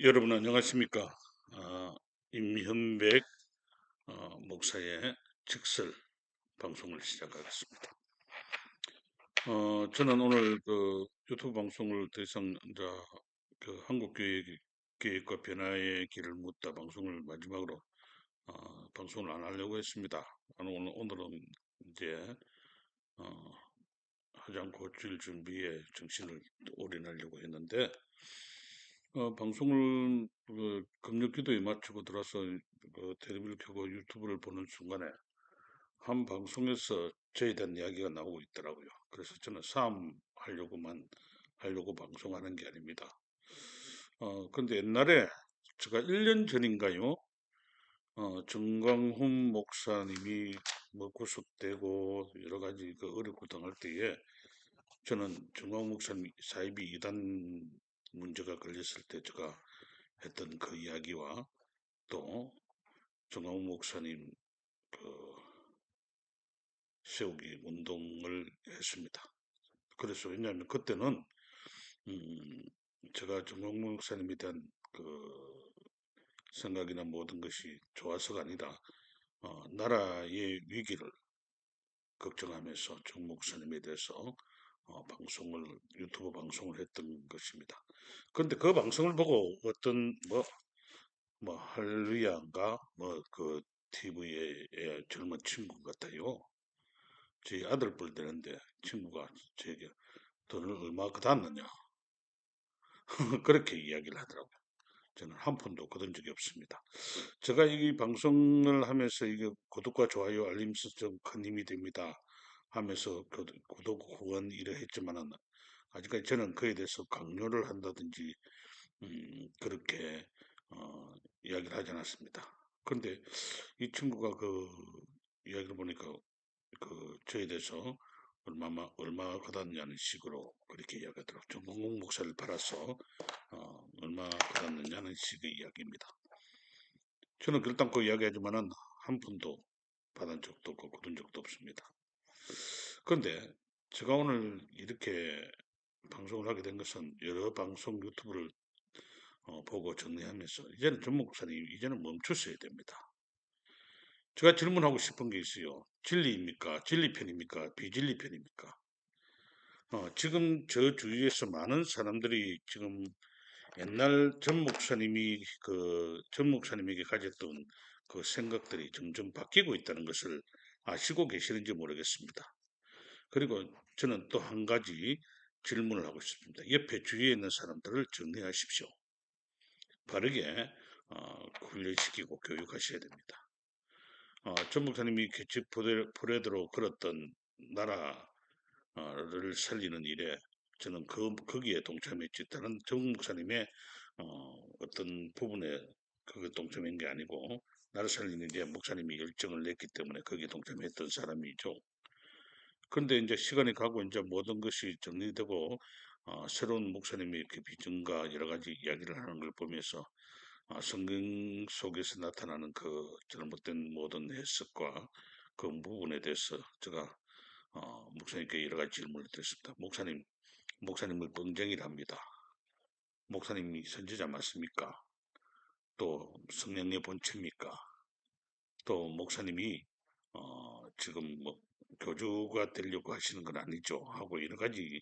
여러분 안녕하십니까? 임현백 목사의 직설 방송을 시작하겠습니다. 저는 오늘 그 유튜브 방송을 더 이상 이제 그 한국 계획과 변화의 길을 묻다 방송을 마지막으로 방송을 안 하려고 했습니다. 오늘은 이제 어, 하지 않고 줄 준비에 정신을 올인하려고 했는데 방송을 금요 기도에 마치고 들어서 테레비를 켜고 유튜브를 보는 순간에 한 방송에서 저에 대한 이야기가 나오고 있더라고요. 그래서 저는 하려고 방송하는 게 아닙니다. 근데 옛날에 제가 1년 전인가요? 정광훈 목사님이 뭐 구속되고 여러 가지 그 어렵고 당할 때에 저는 정광훈 목사님 사이비 이단 문제가 걸렸을 때 제가 했던 그 이야기와 또 정광훈 목사님 그 세우기 운동을 했습니다. 그래서 왜냐하면 그때는 음, 제가 정광훈 목사님에 대한 그 생각이나 모든 것이 좋아서가 아니라 나라의 위기를 걱정하면서 정 목사님에 대해서 유튜브 방송을 했던 것입니다. 그런데 그 방송을 보고 어떤 할루야인가 그 TV의 젊은 친구 같아요. 제 아들 뻘 되는데 친구가 제게 돈을 얼마 그다느냐 그렇게 이야기를 하더라고요. 저는 한 푼도 거둔 적이 없습니다. 제가 이 방송을 하면서 이게 구독과 좋아요, 알림 설정 큰 힘이 됩니다 하면서 구독 후원 이래 했지만은 아직까지 저는 그에 대해서 강요를 한다든지 그렇게 이야기를 하지 않았습니다. 그런데 이 친구가 그 이야기를 보니까 그 저에 대해서 얼마 받았냐는 식으로 그렇게 이야기하더라고요. 전공공 목사를 팔아서 얼마 받았느냐는 식의 이야기입니다. 저는 결단코 이야기하지만은 한 푼도 받은 적도 없고 거둔 적도 없습니다. 그런데 제가 오늘 이렇게 방송을 하게 된 것은 여러 방송 유튜브를 보고 정리하면서 이제는 전 목사님 이제는 멈추셔야 됩니다. 제가 질문하고 싶은 게 있어요. 진리입니까? 진리 편입니까? 비진리 편입니까? 지금 저 주위에서 많은 사람들이 지금 옛날 전 목사님에게 가졌던 그 생각들이 점점 바뀌고 있다는 것을 아시고 계시는지 모르겠습니다. 그리고 저는 또 한 가지 질문을 하고 싶습니다. 옆에 주위에 있는 사람들을 정리하십시오. 바르게 훈련시키고 교육하셔야 됩니다. 전 목사님이 규칙 프레드로 걸었던 나라를 살리는 일에 저는 거기에 동참했지 다른 정 목사님의 어떤 부분에 그 동참한 게 아니고 나라 살리는 일에 목사님이 열정을 냈기 때문에 거기에 동참했던 사람이죠. 그런데 이제 시간이 가고 이제 모든 것이 정리되고 새로운 목사님이 이렇게 비전과 여러 가지 이야기를 하는 걸 보면서 성경 속에서 나타나는 그 잘못된 모든 해석과 그 부분에 대해서 제가 목사님께 여러 가지 질문을 드렸습니다. 목사님을 뻥쟁이라 합니다. 목사님이 선지자 맞습니까? 또 성령의 본체입니까? 또 목사님이 지금 뭐 교주가 되려고 하시는 건 아니죠? 하고 여러 가지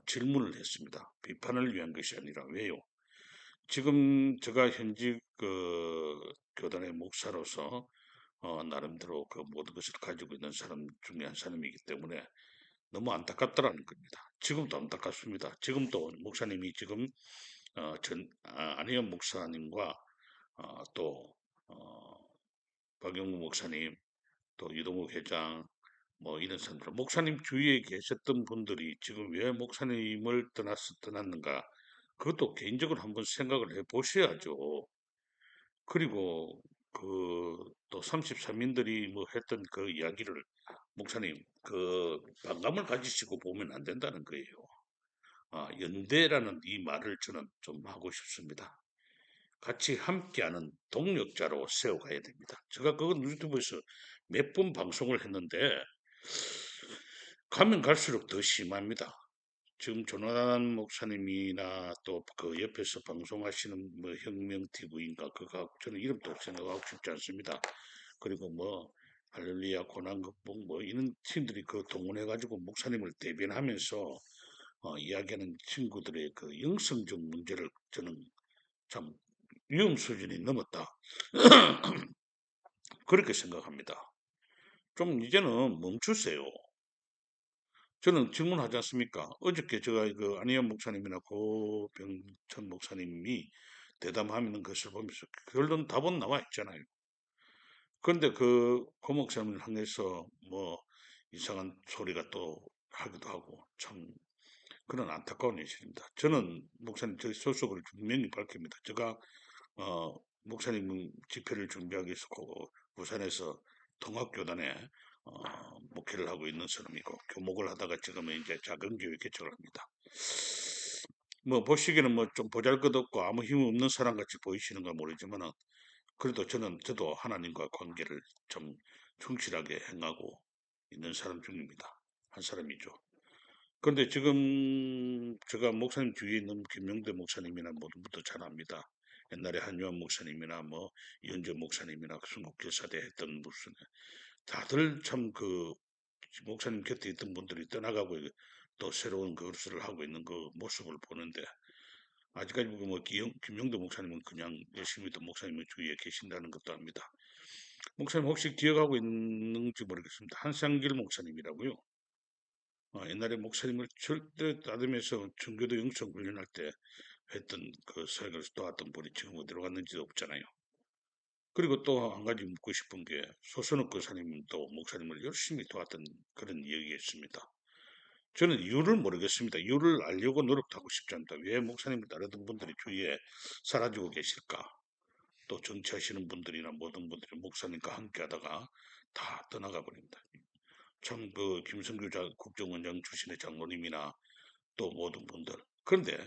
질문을 했습니다. 비판을 위한 것이 아니라 왜요? 지금 제가 현직 그 교단의 목사로서 나름대로 그 모든 것을 가지고 있는 사람 중에 한 사람이기 때문에 너무 안타깝다라는 겁니다. 지금도 안타깝습니다. 지금도 목사님이 지금 안희연 목사님과 또 박영무 목사님 또 유동욱 회장 뭐 이런 사람들 목사님 주위에 계셨던 분들이 지금 왜 목사님을 떠났는가 그것도 개인적으로 한번 생각을 해 보셔야죠. 그리고 그 또 33인들이 뭐 했던 그 이야기를 목사님 그 반감을 가지시고 보면 안 된다는 거예요. 연대라는 이 말을 저는 좀 하고 싶습니다. 같이 함께하는 동력자로 세워가야 됩니다. 제가 그건 유튜브에서 몇 번 방송을 했는데 가면 갈수록 더 심합니다. 지금 조나단 목사님이나 또 그 옆에서 방송하시는 뭐 혁명 TV인가 그거 저는 이름도 생각하고 싶지 않습니다. 그리고 뭐 할렐루야 고난 극복 뭐 이런 팀들이 그 동원해가지고 목사님을 대변하면서 이야기하는 친구들의 그 영성적 문제를 저는 참 위험 수준이 넘었다. 그렇게 생각합니다. 좀 이제는 멈추세요. 저는 질문하지 않습니까? 어저께 제가 그 안희연 목사님이나 고병천 목사님이 대담하는 것을 보면서 결론 답은 나와 있잖아요. 그런데 고 목사님을 향해서 뭐 이상한 소리가 또 하기도 하고 참 그런 안타까운 현실입니다. 저는 목사님 저 소속을 분명히 밝힙니다. 제가 목사님 집회를 준비하기 위해서 부산에서 통합교단에 목회를 하고 있는 사람이고 교목을 하다가 지금은 이제 작은 교회 개척을 합니다. 뭐 보시기에는 뭐 좀 보잘것없고 아무 힘 없는 사람 같이 보이시는가 모르지만은 그래도 저도 하나님과 관계를 좀 충실하게 행하고 있는 사람 중입니다. 한 사람이죠. 그런데 지금 제가 목사님 주위에 있는 김명대 목사님이나 모든 분도 잘 압니다. 옛날에 한유한 목사님이나 뭐 이은재 목사님이나 순국교사대 했던 무슨 다들 참 그 목사님 곁에 있던 분들이 떠나가고 또 새로운 그것을 하고 있는 그 모습을 보는데 아직까지 뭐 김영도 목사님은 그냥 열심히 또 목사님 주위에 계신다는 것도 압니다. 목사님 혹시 기억하고 있는지 모르겠습니다. 한상길 목사님이라고요. 옛날에 목사님을 절대 따르면서 청교도 영성 훈련할 때 했던 그 사역을 도왔던 분이 지금 어디로 갔는지도 없잖아요. 그리고 또 한 가지 묻고 싶은 게 소선욱 교사님도 목사님을 열심히 도왔던 그런 이야기가 있습니다. 저는 이유를 모르겠습니다. 이유를 알려고 노력도 하고 싶지 않다. 왜 목사님을 따르던 분들이 주위에 사라지고 계실까? 또 정치하시는 분들이나 모든 분들이 목사님과 함께 하다가 다 떠나가 버립니다. 참 그 김성규 국정원장 출신의 장로님이나 또 모든 분들. 그런데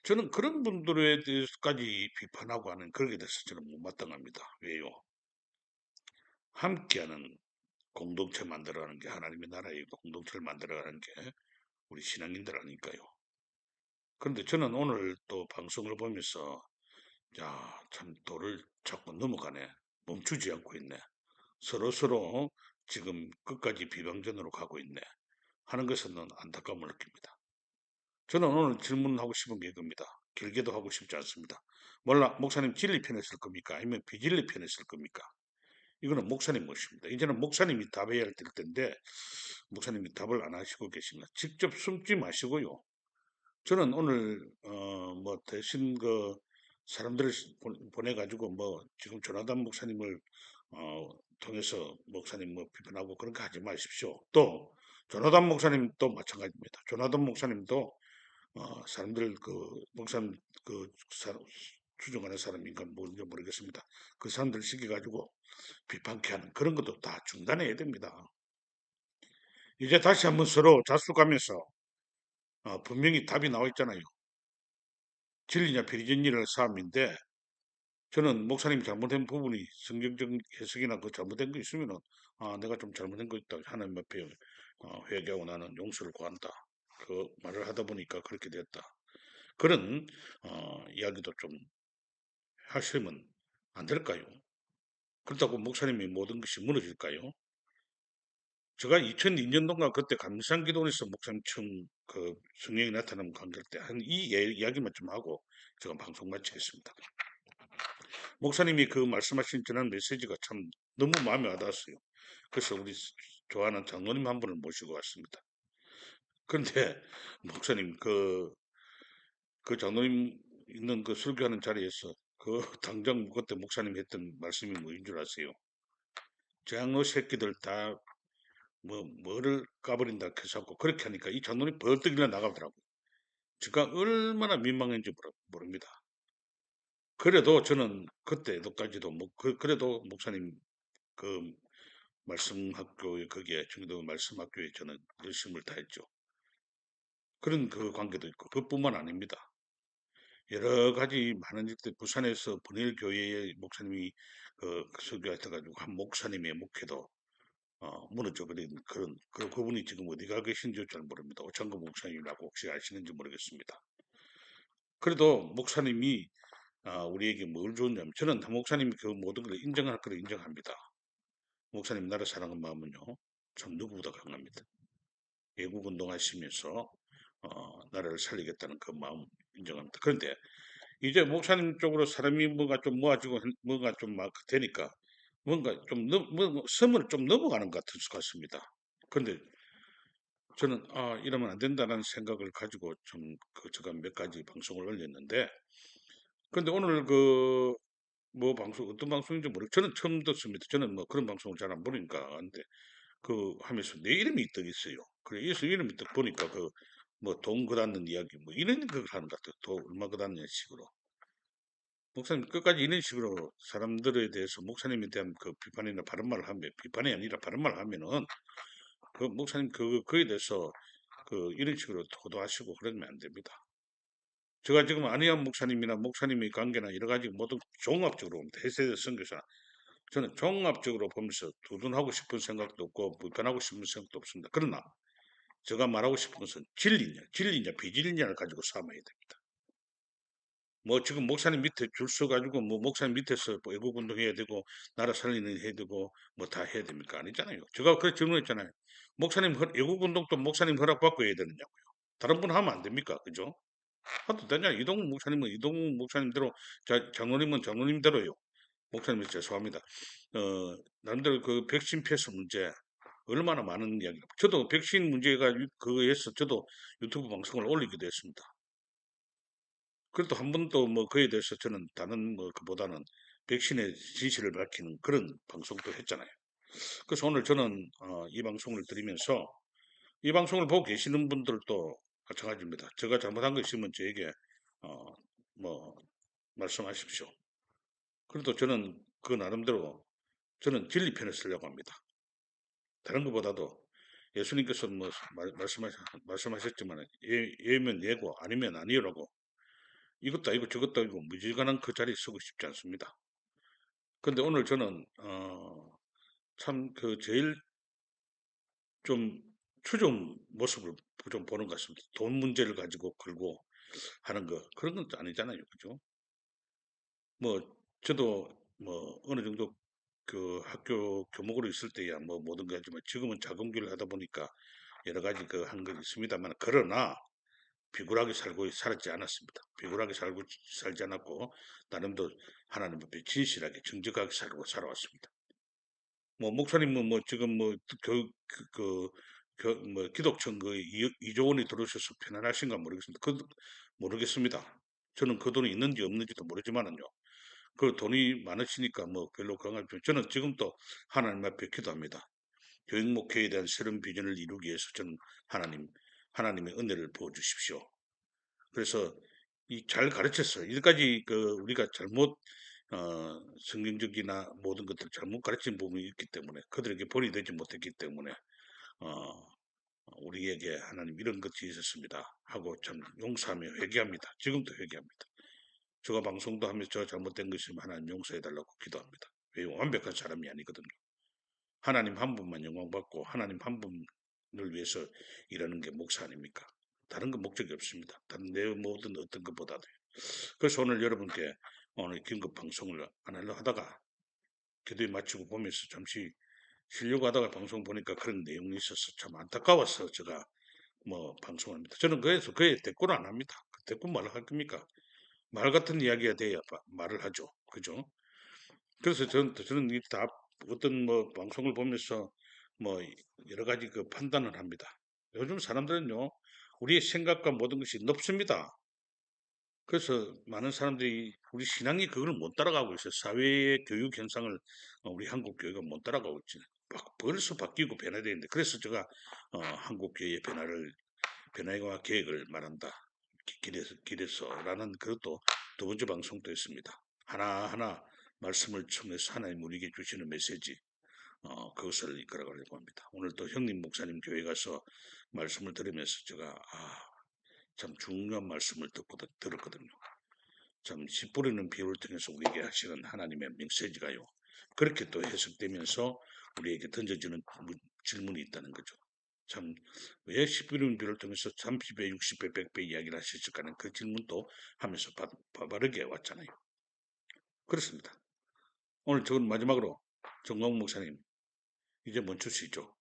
저는 그런 분들에 대해서까지 비판하고 하는 그렇게 돼서 저는 못마땅합니다. 왜요? 함께하는 공동체 만들어가는 게 하나님의 나라의 공동체를 만들어가는 게 우리 신앙인들 아닐까요? 그런데 저는 오늘 또 방송을 보면서 야, 참 도를 자꾸 넘어가네. 멈추지 않고 있네. 서로 지금 끝까지 비방전으로 가고 있네. 하는 것은 안타까움을 느낍니다. 저는 오늘 질문하고 싶은 게 이겁니다. 길게도 하고 싶지 않습니다. 몰라, 목사님 진리 편에 쓸 겁니까? 아니면 비진리 편에 쓸 겁니까? 이거는 목사님 몫입니다. 이제는 목사님이 답해야 할 텐데, 목사님이 답을 안 하시고 계신가? 직접 숨지 마시고요. 저는 오늘, 뭐, 대신 사람들을 보내가지고, 뭐, 지금 조나단 목사님을, 어, 통해서 목사님 뭐 비판하고 그런 거 하지 마십시오. 또, 조나단 목사님도 마찬가지입니다. 조나단 목사님도 사람들 목사님 추종하는 사람인가 뭔지 모르겠습니다. 그 사람들 시켜가지고 비판케 하는 그런 것도 다 중단해야 됩니다. 이제 다시 한번 서로 자숙하면서 분명히 답이 나와 있잖아요. 진리냐 비진리를 싸움인데 저는 목사님이 잘못된 부분이 성경적 해석이나 그 잘못된 거 있으면은 내가 좀 잘못된 거 있다 하나님 앞에 회개하고 나는 용서를 구한다. 그 말을 하다 보니까 그렇게 됐다. 그런 이야기도 좀 하시면 안 될까요? 그렇다고 목사님이 모든 것이 무너질까요? 제가 2002년도인가 그때 감산기도원에서 목사님 처음 그 성령이 나타나는 관계할 때 한 이 이야기만 좀 하고 제가 방송 마치겠습니다. 목사님이 그 말씀하신 전한 메시지가 참 너무 마음에 와닿았어요. 그래서 우리 좋아하는 장로님 한 분을 모시고 왔습니다. 그런데 목사님 그 장로님 있는 그 설교하는 자리에서 그 당장 그때 목사님 했던 말씀이 뭐인 줄 아세요? 장로 새끼들 다 뭐를 까버린다 해서고 그렇게 하니까 이 장로님 벌떡 일어 나가더라고요. 제가 얼마나 민망한지 모릅니다. 그래도 저는 그때도까지도 그래도 목사님 그 말씀학교에 거기에 중도 말씀학교에 저는 열심을 다했죠. 그런 그 관계도 있고 그뿐만 아닙니다. 여러 가지 많은 일들 부산에서 분일교회의 목사님이 설교하셔가지고 한 목사님의 목회도 무너져 버린 그런 그분이 지금 어디 가 계신지 잘 모릅니다. 오창근 목사님이라고 혹시 아시는지 모르겠습니다. 그래도 목사님이 우리에게 뭘 줬냐면 저는 목사님이 그 모든 걸 인정할 거를 인정합니다. 목사님 나라 사랑하는 마음은요, 참 누구보다 강합니다. 외국 운동하시면서 나라를 살리겠다는 그 마음 인정합니다. 그런데 이제 목사님 쪽으로 사람이 뭐가 좀 모아지고 뭐가 좀 막 되니까 뭔가 좀 선을 좀 넘어가는 것 같습니다. 그런데 저는 이러면 안 된다는 생각을 가지고 좀 제가 몇 가지 방송을 올렸는데 근데 오늘 뭐 방송 어떤 방송인지 저는 처음 듣습니다. 저는 뭐 그런 방송을 잘 안 보니까 근데 하면서 내 이름이 떠 있어요. 그래 이름이 딱 보니까 뭐 돈 그다는 이야기 뭐 이런 걸 하는 것 같아요. 돈 얼마 그다는 식으로. 목사님 끝까지 이런 식으로 사람들에 대해서 목사님에 대한 그 비판이나 바른 말을 하면 비판이 아니라 바른 말을 하면은 그 목사님 그에 대해서 이런 식으로 호도하시고 그러면 안 됩니다. 제가 지금 안희한 목사님이나 목사님의 관계나 여러 가지 모든 종합적으로 봅니다. 해세대 선교사 저는 종합적으로 보면서 두둔하고 싶은 생각도 없고 불편하고 싶은 생각도 없습니다. 그러나 제가 말하고 싶은 것은 진리냐 비진리냐를 가지고 삼아야 됩니다. 뭐 지금 목사님 밑에 줄 서가지고 뭐 목사님 밑에서 뭐 애국 운동해야 되고 나라 살리는 해야 되고 뭐 다 해야 됩니까? 아니잖아요. 제가 그렇게 질문했잖아요. 목사님 애국 운동도 목사님 허락받고 해야 되느냐고요. 다른 분 하면 안 됩니까? 그죠? 하도 되냐? 이동훈 목사님은 이동훈 목사님대로 장로님은 장로님대로요. 목사님 죄송합니다. 남들 그 백신 패스 문제 얼마나 많은 이야기. 저도 백신 문제가 그거에서 저도 유튜브 방송을 올리기도 했습니다. 그래도 한 번도 뭐 그에 대해서 저는 다른 뭐 그보다는 백신의 진실을 밝히는 그런 방송도 했잖아요. 그래서 오늘 저는 이 방송을 드리면서 이 방송을 보고 계시는 분들도 마찬가지입니다. 제가 잘못한 거 있으면 저에게 어, 뭐 말씀하십시오. 그래도 저는 그 나름대로 저는 진리 편을 쓰려고 합니다. 다른 것보다도 예수님께서 뭐 말씀하셨지만 예면 예고 아니면 아니요라고 이것도 아니고 저것도 아니고 무지간한 그 자리에 서고 싶지 않습니다. 근데 오늘 저는 참 제일 좀 추종 모습을 좀 보는 것 같습니다. 돈 문제를 가지고 걸고 하는 거 그런 건 아니잖아요, 그죠? 뭐 저도 뭐 어느 정도 그 학교 교목으로 있을 때야 뭐 모든 게 하지만 지금은 자금기를 하다 보니까 여러 가지 한 건 있습니다만 그러나 비굴하게 살지 않았습니다. 비굴하게 살지 않았고 나름대로 하나님 앞에 진실하게 정직하게 살아왔습니다. 뭐 목사님은 뭐 지금 뭐 뭐 기독청 이조 원이 들어오셔서 편안하신가 모르겠습니다. 모르겠습니다. 저는 그 돈이 있는지 없는지도 모르지만은요. 그 돈이 많으시니까 뭐 별로 그런 걸 저는 지금도 하나님 앞에 기도합니다. 교육 목회에 대한 새로운 비전을 이루기 위해서 저는 하나님의 은혜를 부어 주십시오. 그래서 이 잘 가르쳤어요. 이제까지 우리가 잘못 성경적이나 모든 것들 잘못 가르친 부분이 있기 때문에 그들에게 본이 되지 못했기 때문에 어, 우리에게 하나님 이런 것이 있었습니다 하고 참 용서하며 회개합니다. 지금도 회개합니다. 제가 방송도 하면서 저 잘못된 것이면 하나님 용서해 달라고 기도합니다. 왜 완벽한 사람이 아니거든요. 하나님 한 분만 영광 받고 하나님 한 분을 위해서 일하는 게 목사 아닙니까? 다른 건 목적이 없습니다. 다른 내 모든 어떤 것보다도. 그래서 오늘 여러분께 오늘 긴급 방송을 안 하려고 하다가 기도에 마치고 보면서 잠시 쉬려고 하다가 방송 보니까 그런 내용이 있어서 참 안타까워서 제가 뭐 방송합니다. 저는 그래서 그에 대꾸를 안 합니다. 대꾸 말을 할 겁니까? 말 같은 이야기가 돼야 말을 하죠. 그죠? 그래서 저는 이 다 어떤 뭐 방송을 보면서 뭐 여러 가지 판단을 합니다. 요즘 사람들은요, 우리의 생각과 모든 것이 높습니다. 그래서 많은 사람들이 우리 신앙이 그걸 못 따라가고 있어요. 사회의 교육 현상을 우리 한국 교육은 못 따라가고 있지. 벌써 바뀌고 변화되는데 그래서 제가 한국 교회의 변화와 계획을 말한다. 길에서라는 그것도 두 번째 방송도 했습니다. 하나하나 말씀을 통해서 하나님 우리에게 주시는 메시지 그것을 이끌어가려고 합니다. 오늘 또 형님 목사님 교회 가서 말씀을 들으면서 제가 참 중요한 말씀을 들었거든요. 참 씨 뿌리는 비유를 통해서 우리에게 하시는 하나님의 메시지가요. 그렇게 또 해석되면서 우리에게 던져지는 질문이 있다는 거죠. 참, 왜 11인비를 통해서 30배, 60배, 100배 이야기를 하셨을까 하는 그 질문도 하면서 바르게 왔잖아요. 그렇습니다. 오늘 저는 마지막으로 정광훈 목사님, 이제 멈추시죠.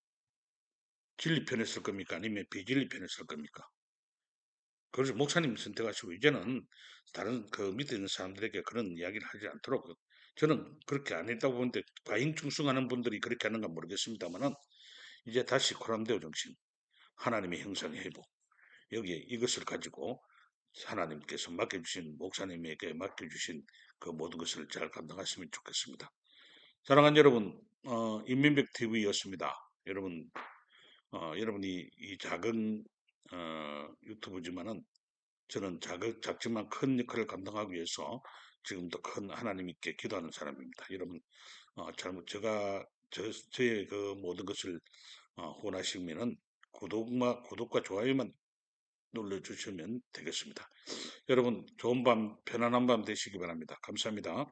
진리 편에 설 겁니까? 아니면 비진리 편에 설 겁니까? 그래서 목사님 선택하시고 이제는 다른 그 밑에 있는 사람들에게 그런 이야기를 하지 않도록 저는 그렇게 안 했다고 보는데 과잉 충성하는 분들이 그렇게 하는가 모르겠습니다만은 이제 다시 코람데오 정신, 하나님의 형상의 회복 여기에 이것을 가지고 하나님께서 맡겨주신 목사님에게 맡겨주신 그 모든 것을 잘 감당하시면 좋겠습니다. 사랑하는 여러분, 인민백 TV였습니다. 여러분, 여러분이 이 작은 유튜브지만은 저는 작지만 큰 역할을 감당하기 위해서 지금도 큰 하나님께 기도하는 사람입니다. 여러분, 저의 그 모든 것을 원하시면은 구독과 좋아요만 눌러주시면 되겠습니다. 여러분, 좋은 밤, 편안한 밤 되시기 바랍니다. 감사합니다.